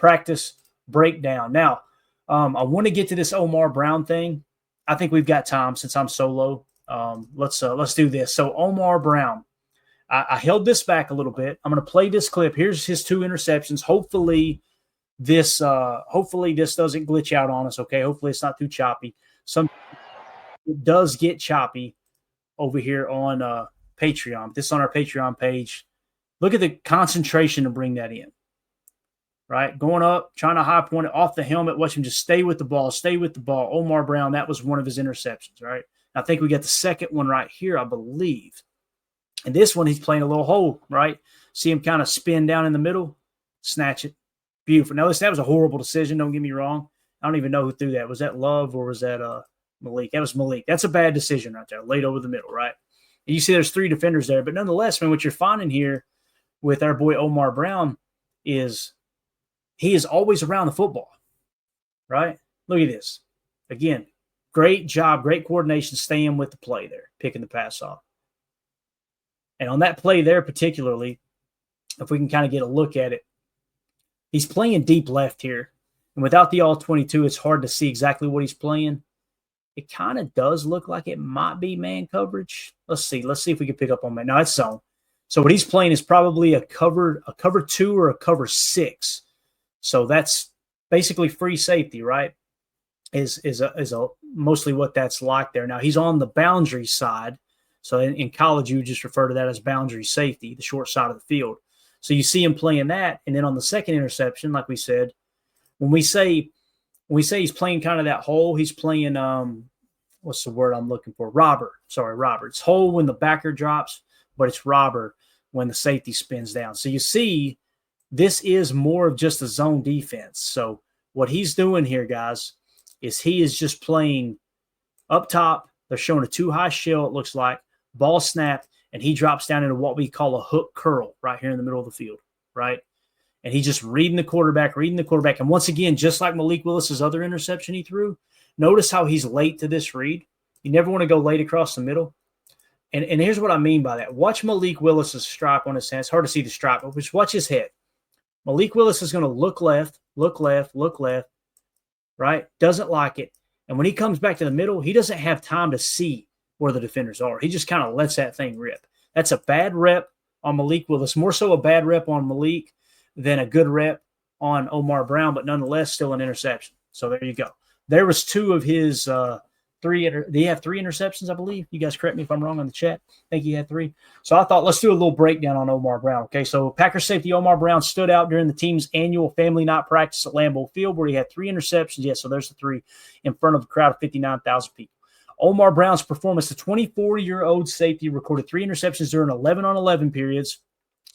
practice breakdown. Now, I want to get to this Omar Brown thing. I think we've got time since I'm solo. Let's do this. So Omar Brown, I held this back a little bit. I'm going to play this clip. Here's his 2 interceptions. Hopefully this doesn't glitch out on us. Okay. Hopefully it's not too choppy. It does get choppy over here on Patreon. This is on our Patreon page. Look at the concentration to bring that in. Right? Going up, trying to high point it off the helmet. Watch him just stay with the ball. Stay with the ball. Omar Brown, that was one of his interceptions, right? I think we got the second one right here, I believe. And this one, he's playing a little hole, right? See him kind of spin down in the middle, snatch it. Beautiful. Now, listen, that was a horrible decision. Don't get me wrong. I don't even know who threw that. Was that Love or was that Malik? That was Malik. That's a bad decision right there, laid over the middle, right? And you see there's 3 defenders there. But nonetheless, man, what you're finding here with our boy Omar Brown is he is always around the football, right? Look at this. Again, great job, great coordination, staying with the play there, picking the pass off. And on that play there particularly, if we can kind of get a look at it, he's playing deep left here. And without the all-22, it's hard to see exactly what he's playing. It kind of does look like it might be man coverage. Let's see. Let's see if we can pick up on that. No, it's zone. So what he's playing is probably a cover 2 or a cover 6. So that's basically free safety, right? Is mostly what that's like there. Now he's on the boundary side. So in college, you would just refer to that as boundary safety, the short side of the field. So you see him playing that. And then on the second interception, like we said, when we say he's playing kind of that hole, he's playing, what's the word I'm looking for? Robber. It's hole when the backer drops, but it's robber when the safety spins down. So you see, this is more of just a zone defense. So what he's doing here, guys, is he is just playing up top. They're showing a too high shell, it looks like. Ball snapped, and he drops down into what we call a hook curl right here in the middle of the field, right? And he's just reading the quarterback. And once again, just like Malik Willis's other interception he threw, notice how he's late to this read. You never want to go late across the middle. And here's what I mean by that. Watch Malik Willis's stripe on his head. It's hard to see the stripe, but just watch his head. Malik Willis is going to look left, right? Doesn't like it. And when he comes back to the middle, he doesn't have time to see where the defenders are. He just kind of lets that thing rip. That's a bad rep on Malik Willis, more so a bad rep on Malik than a good rep on Omar Brown, but nonetheless still an interception. So there you go. There was 2 of his 3. Did he have 3 interceptions, I believe? You guys correct me if I'm wrong on the chat. I think he had 3. So I thought let's do a little breakdown on Omar Brown. Okay, so Packers safety Omar Brown stood out during the team's annual family night practice at Lambeau Field where he had 3 interceptions. Yeah, so there's the 3 in front of a crowd of 59,000 people. Omar Brown's performance, the 24-year-old safety, recorded 3 interceptions during 11-on-11 periods,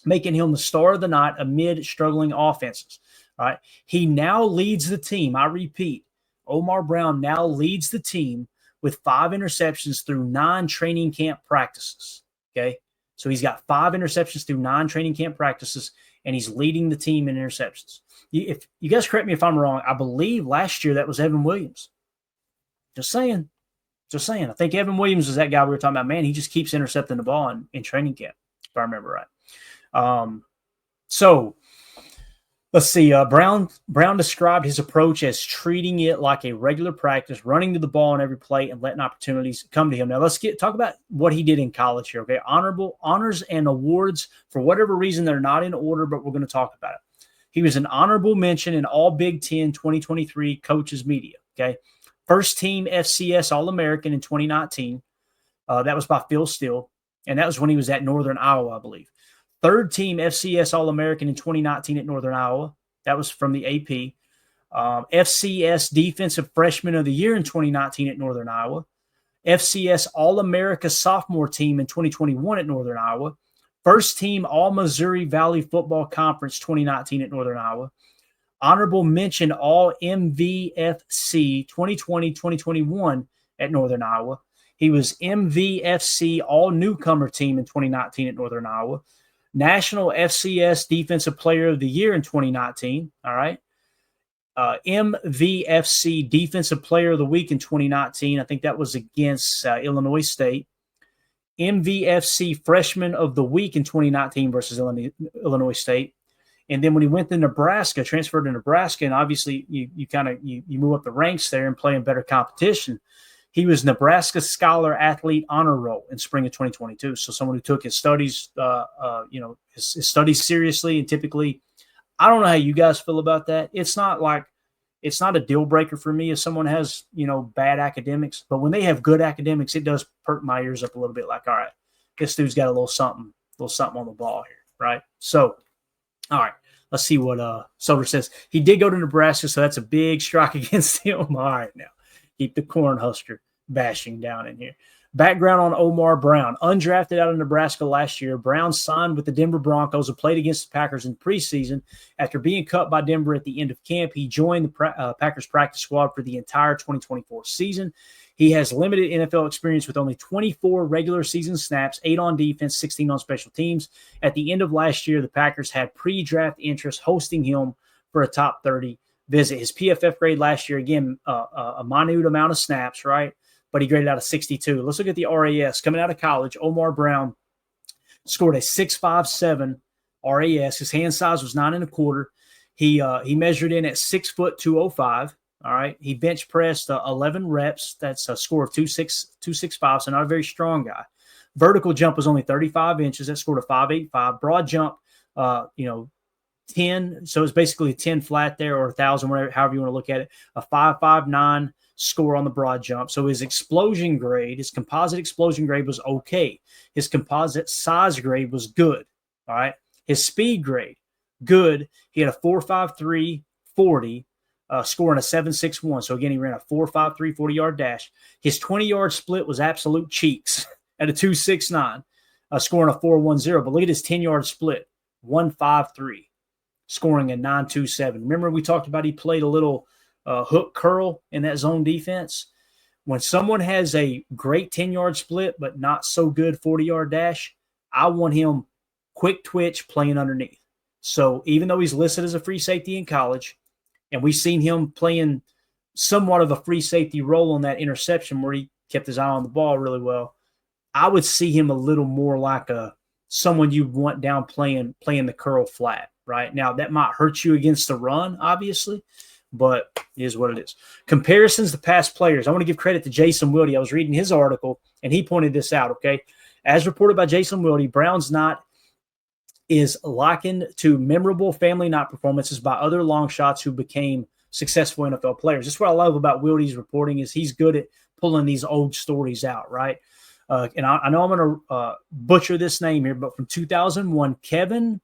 making him the star of the night amid struggling offenses. All right, he now leads the team. I repeat, Omar Brown now leads the team with 5 interceptions through 9 training camp practices. Okay, so he's got 5 interceptions through 9 training camp practices, and he's leading the team in interceptions. If you guys correct me if I'm wrong, I believe last year that was Evan Williams. Just saying. I think Evan Williams was that guy we were talking about. Man, he just keeps intercepting the ball in training camp, if I remember right. So let's see. Brown described his approach as treating it like a regular practice, running to the ball on every play and letting opportunities come to him. Now let's talk about what he did in college here. Okay, honors and awards for whatever reason they're not in order, but we're going to talk about it. He was an honorable mention in all Big Ten 2023 coaches media. Okay. First team FCS All-American in 2019. That was by Phil Steele. And that was when he was at Northern Iowa, I believe. Third team FCS All-American in 2019 at Northern Iowa. That was from the AP. FCS Defensive Freshman of the Year in 2019 at Northern Iowa. FCS All-America Sophomore Team in 2021 at Northern Iowa. First team All-Missouri Valley Football Conference 2019 at Northern Iowa. Honorable mention All MVFC 2020-2021 at Northern Iowa. He was MVFC All Newcomer Team in 2019 at Northern Iowa. National FCS Defensive Player of the Year in 2019. All right. MVFC Defensive Player of the Week in 2019. I think that was against Illinois State. MVFC Freshman of the Week in 2019 versus Illinois State. And then when he went to Nebraska, transferred to Nebraska, and obviously you kind of you move up the ranks there and play in better competition. He was Nebraska Scholar Athlete Honor Roll in spring of 2022. So someone who took his studies, his studies seriously. And typically, I don't know how you guys feel about that. It's not a deal breaker for me if someone has, bad academics. But when they have good academics, it does perk my ears up a little bit. Like, all right, this dude's got a little something on the ball here, right? So, all right, let's see what Soder says. He did go to Nebraska, so that's a big strike against him. All right, now keep the Cornhusker bashing down in here. Background on Omar Brown. Undrafted out of Nebraska last year, Brown signed with the Denver Broncos and played against the Packers in preseason. After being cut by Denver at the end of camp, he joined the Packers practice squad for the entire 2024 season. He has limited NFL experience with only 24 regular season snaps, 8 on defense, 16 on special teams. At the end of last year, the Packers had pre-draft interest hosting him for a top 30 visit. His PFF grade last year, again, a minute amount of snaps, right? But he graded out a 62. Let's look at the RAS. Coming out of college, Omar Brown scored a 6.57 RAS. His hand size was 9 1/4. He measured in at 6 foot 205. All right. He bench pressed 11 reps. That's a score of 265. So not a very strong guy. Vertical jump was only 35 inches. That scored a 5.85. Broad jump, 10. So it's basically a 10 flat there, or 1,000, whatever, however you want to look at it. A 5.59 score on the broad jump. So his explosion grade, his composite explosion grade was okay. His composite size grade was good. All right. His speed grade, good. He had a 4.53 40, scoring a 7.61. So again, he ran a 4.53 40-yard dash. His 20-yard split was absolute cheeks at a 2.69, scoring a 4.10. But look at his 10-yard split, 1.53, scoring a 9.27. Remember we talked about he played a little hook curl in that zone defense. When someone has a great 10-yard split but not so good 40-yard dash, I want him quick twitch playing underneath. So even though he's listed as a free safety in college, and we've seen him playing somewhat of a free safety role on that interception where he kept his eye on the ball really well, I would see him a little more like someone you want down playing the curl flat, right? Now, that might hurt you against the run, obviously, but it is what it is. Comparisons to past players. I want to give credit to Jason Wilde. I was reading his article, and he pointed this out, okay? As reported by Jason Wilde, Brown's knot is likened to memorable family knot performances by other long shots who became successful NFL players. That's what I love about Wilde's reporting, is he's good at pulling these old stories out, right? And I know I'm going to butcher this name here, but from 2001, Kevin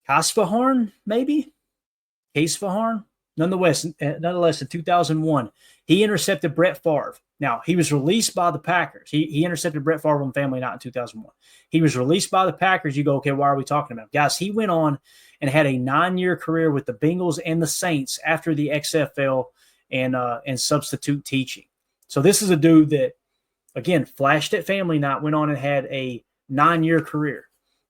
Kasfaharn, maybe? Kasfaharn? Nonetheless, in 2001, he intercepted Brett Favre. Now, he was released by the Packers. He intercepted Brett Favre on Family Night in 2001. He was released by the Packers. You go, okay, why are we talking about him? Guys, he went on and had a 9-year career with the Bengals and the Saints after the XFL and substitute teaching. So this is a dude that, again, flashed at Family Night, went on and had a 9-year career.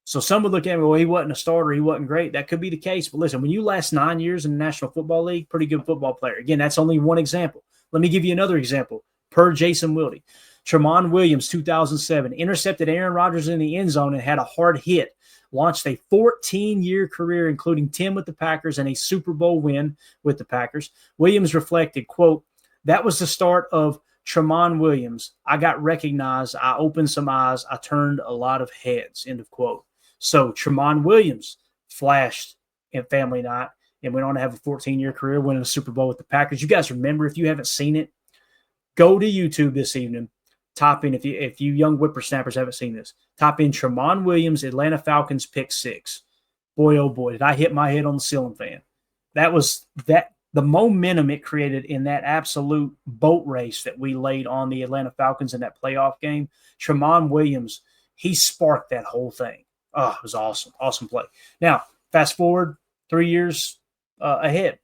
So some would look at him, well, he wasn't a starter, he wasn't great. That could be the case. But listen, when you last 9 years in the National Football League, pretty good football player. Again, that's only one example. Let me give you another example. Per Jason Wilde, Tramon Williams, 2007, intercepted Aaron Rodgers in the end zone and had a hard hit. Launched a 14-year career, including 10 with the Packers and a Super Bowl win with the Packers. Williams reflected, quote, "That was the start of Tramon Williams. I got recognized. I opened some eyes. I turned a lot of heads," end of quote. So Tramon Williams flashed in Family Night and went on to have a 14-year career, winning a Super Bowl with the Packers. You guys remember, if you haven't seen it, go to YouTube this evening. Type in, if you young whippersnappers haven't seen this, type in Tramon Williams, Atlanta Falcons pick 6. Boy, oh boy, did I hit my head on the ceiling fan. That was the momentum it created in that absolute boat race that we laid on the Atlanta Falcons in that playoff game. Tramon Williams, he sparked that whole thing. Oh, it was awesome. Awesome play. Now, fast forward 3 years ahead.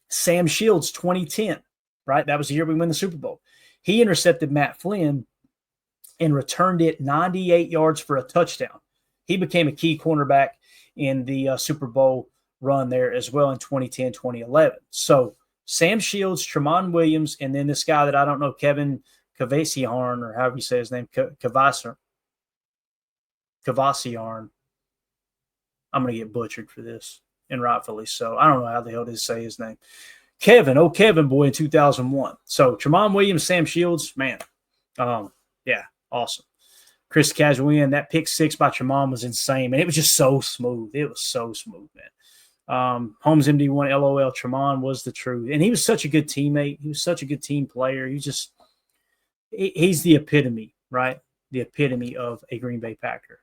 Sam Shields, 2010, right? That was the year we won the Super Bowl. He intercepted Matt Flynn and returned it 98 yards for a touchdown. He became a key cornerback in the Super Bowl run there as well in 2010, 2011. So Sam Shields, Tramon Williams, and then this guy that I don't know, Kevin Kavasiarn, or however you say his name, Kavasiarn. I'm going to get butchered for this, and rightfully so. I don't know how the hell to say his name. Kevin, Kevin boy in 2001. So Tramon Williams, Sam Shields, man. Yeah, awesome. Chris Casualian, that pick 6 by Tramon was insane, man. It was just so smooth. It was so smooth, man. Holmes MD1, LOL, Tramon was the truth. And he was such a good teammate. He was such a good team player. He's the epitome, right? The epitome of a Green Bay Packer.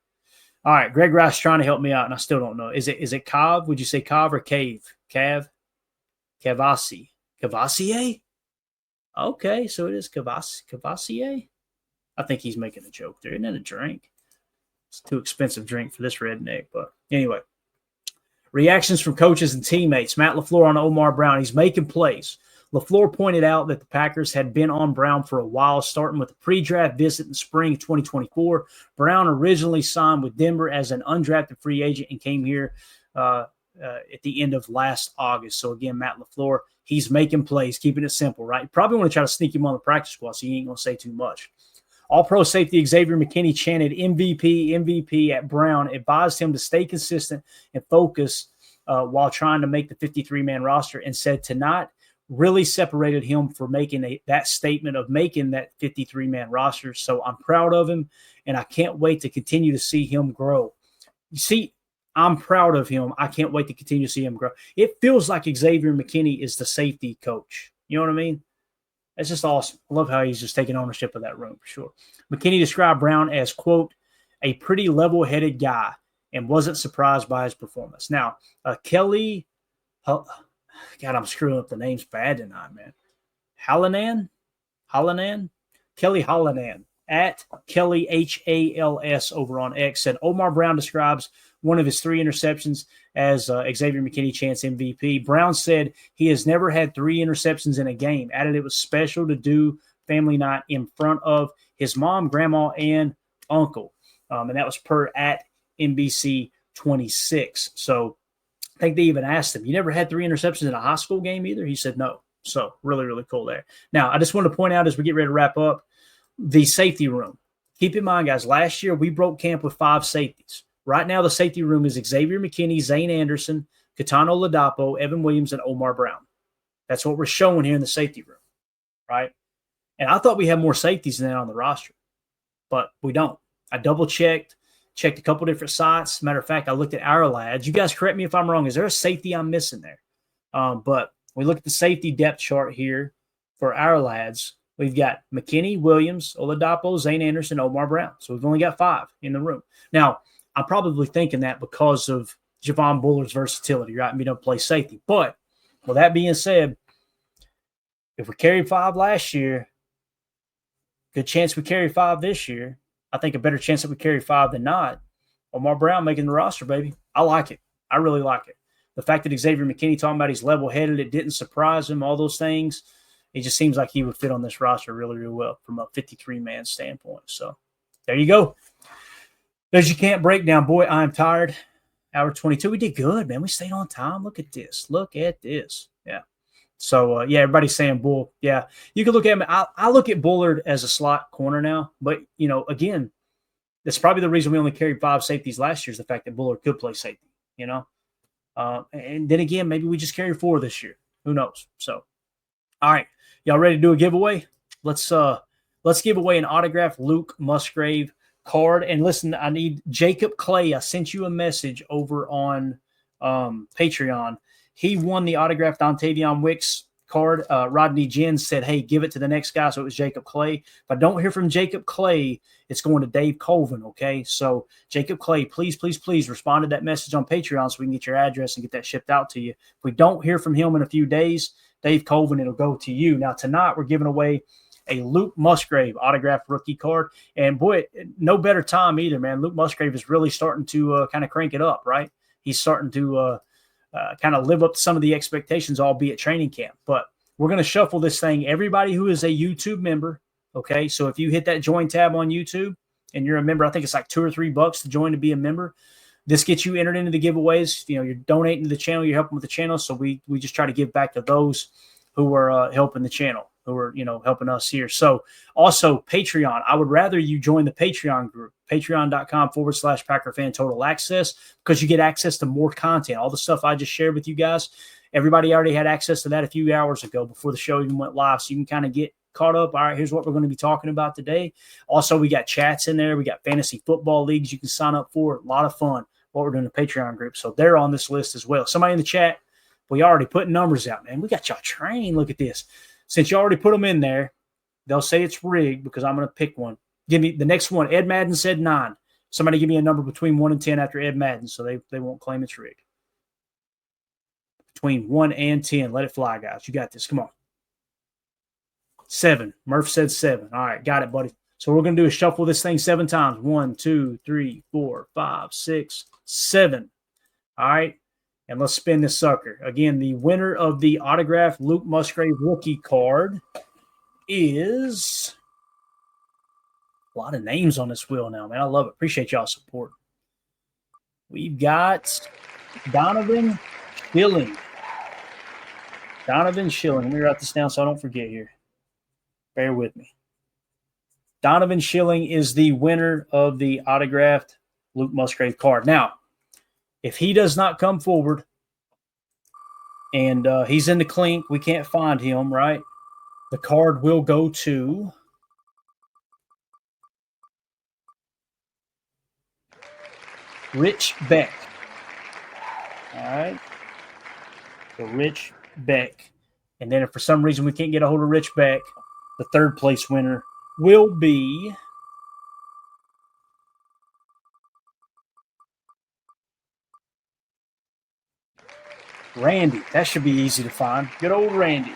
All right, Greg Rice trying to help me out, and I still don't know. Is it Cav? Would you say Cav or Cave? Cav? Cavassi. Cavassier? Okay, so it is Cavassier? I think he's making a joke there. Isn't that a drink? It's too expensive drink for this redneck. But anyway, reactions from coaches and teammates. Matt LaFleur on Omar Brown. He's making plays. LaFleur pointed out that the Packers had been on Brown for a while, starting with a pre-draft visit in spring of 2024. Brown originally signed with Denver as an undrafted free agent and came here at the end of last August. So again, Matt LaFleur, he's making plays, keeping it simple, right? You probably want to try to sneak him on the practice squad, so you ain't going to say too much. All-pro safety Xavier McKinney chanted MVP, MVP at Brown, advised him to stay consistent and focus while trying to make the 53-man roster, and said tonight really separated him for making that statement of making that 53-man roster. So I'm proud of him, and I can't wait to continue to see him grow. You see, I'm proud of him. I can't wait to continue to see him grow. It feels like Xavier McKinney is the safety coach. You know what I mean? That's just awesome. I love how he's just taking ownership of that room for sure. McKinney described Brown as, quote, a pretty level-headed guy and wasn't surprised by his performance. Now, Kelly, God, I'm screwing up the names bad tonight, man. Hallinan? Kelly Hallinan at Kelly Hals over on X said Omar Brown describes one of his 3 interceptions as Xavier McKinney chants MVP. Brown said he has never had 3 interceptions in a game. Added it was special to do family night in front of his mom, grandma, and uncle. And that was per at NBC 26. So I think they even asked him, you never had 3 interceptions in a high school game either? He said no. So really, really cool there. Now, I just want to point out as we get ready to wrap up, the safety room. Keep in mind, guys, last year we broke camp with 5 safeties. Right now, the safety room is Xavier McKinney, Zane Anderson, Katano Ladapo, Evan Williams, and Omar Brown. That's what we're showing here in the safety room, right? And I thought we had more safeties than that on the roster, but we don't. I double-checked, checked a couple different sites. Matter of fact, I looked at our lads. You guys correct me if I'm wrong. Is there a safety I'm missing there? But we look at the safety depth chart here for our lads. We've got McKinney, Williams, Oladapo, Zane Anderson, Omar Brown. So we've only got 5 in the room. Now, I'm probably thinking that because of Javon Bullard's versatility, right? And being able to play safety. But with that being said, if we carried 5 last year, good chance we carry 5 this year. I think a better chance that we carry 5 than not. Omar Brown making the roster, baby. I like it. I really like it. The fact that Xavier McKinney talking about he's level-headed, it didn't surprise him, all those things. It just seems like he would fit on this roster really, really well from a 53-man standpoint. So there you go. There's your camp breakdown. Boy, I'm tired. Hour 22. We did good, man. We stayed on time. Look at this. Look at this. Yeah. So, yeah, everybody's saying Bull. Yeah, you can look at him. I look at Bullard as a slot corner now. But, you know, again, that's probably the reason we only carried 5 safeties last year is the fact that Bullard could play safety, you know. And then again, maybe we just carry 4 this year. Who knows? So, all right. Y'all ready to do a giveaway? Let's give away an autographed Luke Musgrave card. And listen, I need Jacob Clay. I sent you a message over on Patreon. He won the autographed Dontavion Wicks card. Rodney Jens said, hey, give it to the next guy. So it was Jacob Clay. If I don't hear from Jacob Clay, it's going to Dave Colvin, okay? So Jacob Clay, please, please, please respond to that message on Patreon so we can get your address and get that shipped out to you. If we don't hear from him in a few days, Dave Colvin, it'll go to you. Now, tonight we're giving away a Luke Musgrave autographed rookie card. And, boy, no better time either, man. Luke Musgrave is really starting to kind of crank it up, right? He's starting to kind of live up to some of the expectations, albeit training camp. But we're going to shuffle this thing. Everybody who is a YouTube member, okay, so if you hit that join tab on YouTube and you're a member, I think it's like $2 or $3 to join to be a member. This gets you entered into the giveaways. You know, you're donating to the channel, you're helping with the channel. So we just try to give back to those who are helping the channel. who are, helping us here. So also Patreon. I would rather you join the Patreon group, patreon.com/Packer Fan Total Access, because you get access to more content. All the stuff I just shared with you guys, everybody already had access to that a few hours ago before the show even went live. So you can kind of get caught up. All right, here's what we're going to be talking about today. Also, we got chats in there. We got fantasy football leagues you can sign up for. A lot of fun what we're doing in the Patreon group. So they're on this list as well. Somebody in the chat, we already put numbers out, man. We got y'all trained. Look at this. Since you already put them in there, they'll say it's rigged because I'm going to pick one. Give me the next one. Ed Madden said 9. Somebody give me a number between 1 and 10 after Ed Madden, so they won't claim it's rigged. Between 1 and 10. Let it fly, guys. You got this. Come on. 7. Murph said 7. All right, got it, buddy. So what we're going to do is shuffle this thing 7 times. 1, 2, 3, 4, 5, 6, 7. All right. And let's spin this sucker. Again, the winner of the autographed Luke Musgrave rookie card is a lot of names on this wheel now, man. I love it. Appreciate y'all's support. We've got Donovan Schilling. Donovan Schilling. Let me write this down so I don't forget here. Bear with me. Donovan Schilling is the winner of the autographed Luke Musgrave card. Now, if he does not come forward and he's in the clink, we can't find him, right? The card will go to Rich Beck. All right. So Rich Beck. And then if for some reason we can't get a hold of Rich Beck, the third place winner will be Randy. That should be easy to find. Good old Randy.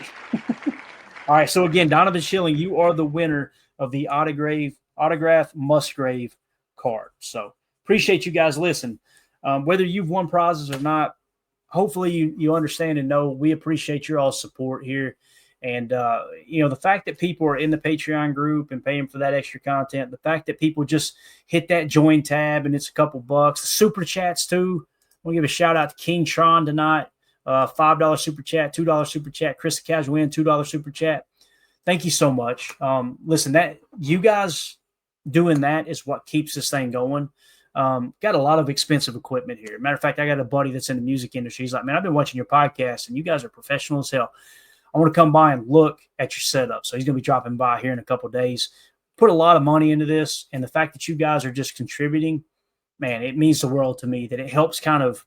All right. So again, Donovan Schilling, you are the winner of the autograph Musgrave card. So appreciate you guys listening. Whether you've won prizes or not, hopefully you understand and know we appreciate your all support here. And, the fact that people are in the Patreon group and paying for that extra content, the fact that people just hit that join tab and it's a couple bucks. The super chats too. I want to give a shout out to King Tron tonight. $5 super chat, $2 super chat. Chris the Casual Win, $2 super chat. Thank you so much. Listen, that you guys doing that is what keeps this thing going. Got a lot of expensive equipment here. Matter of fact, I got a buddy that's in the music industry. He's like, man, I've been watching your podcast and you guys are professional as hell. I want to come by and look at your setup. So he's going to be dropping by here in a couple of days. Put a lot of money into this. And the fact that you guys are just contributing, man, it means the world to me that it helps kind of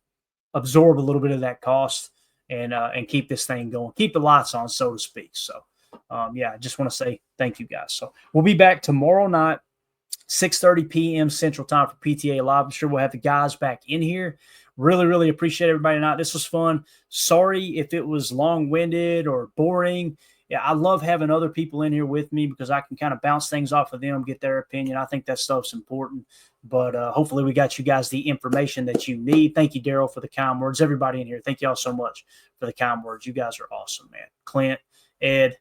absorb a little bit of that cost and keep this thing going, keep the lights on, so to speak. So, I just want to say thank you guys. So we'll be back tomorrow night, 6:30 p.m. Central Time for PTA Live. I'm sure we'll have the guys back in here. Really, really appreciate everybody tonight. This was fun. Sorry if it was long-winded or boring. Yeah, I love having other people in here with me because I can kind of bounce things off of them, get their opinion. I think that stuff's important. But hopefully we got you guys the information that you need. Thank you, Daryl, for the kind words. Everybody in here, thank y'all so much for the kind words. You guys are awesome, man. Clint, Ed,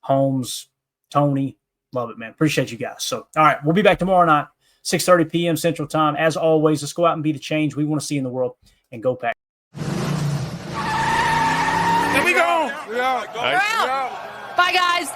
Holmes, Tony, love it, man. Appreciate you guys. So, all right, we'll be back tomorrow night, 6:30 p.m. Central Time. As always, let's go out and be the change we want to see in the world and go Pack. Here we go. We're out. Bye, guys.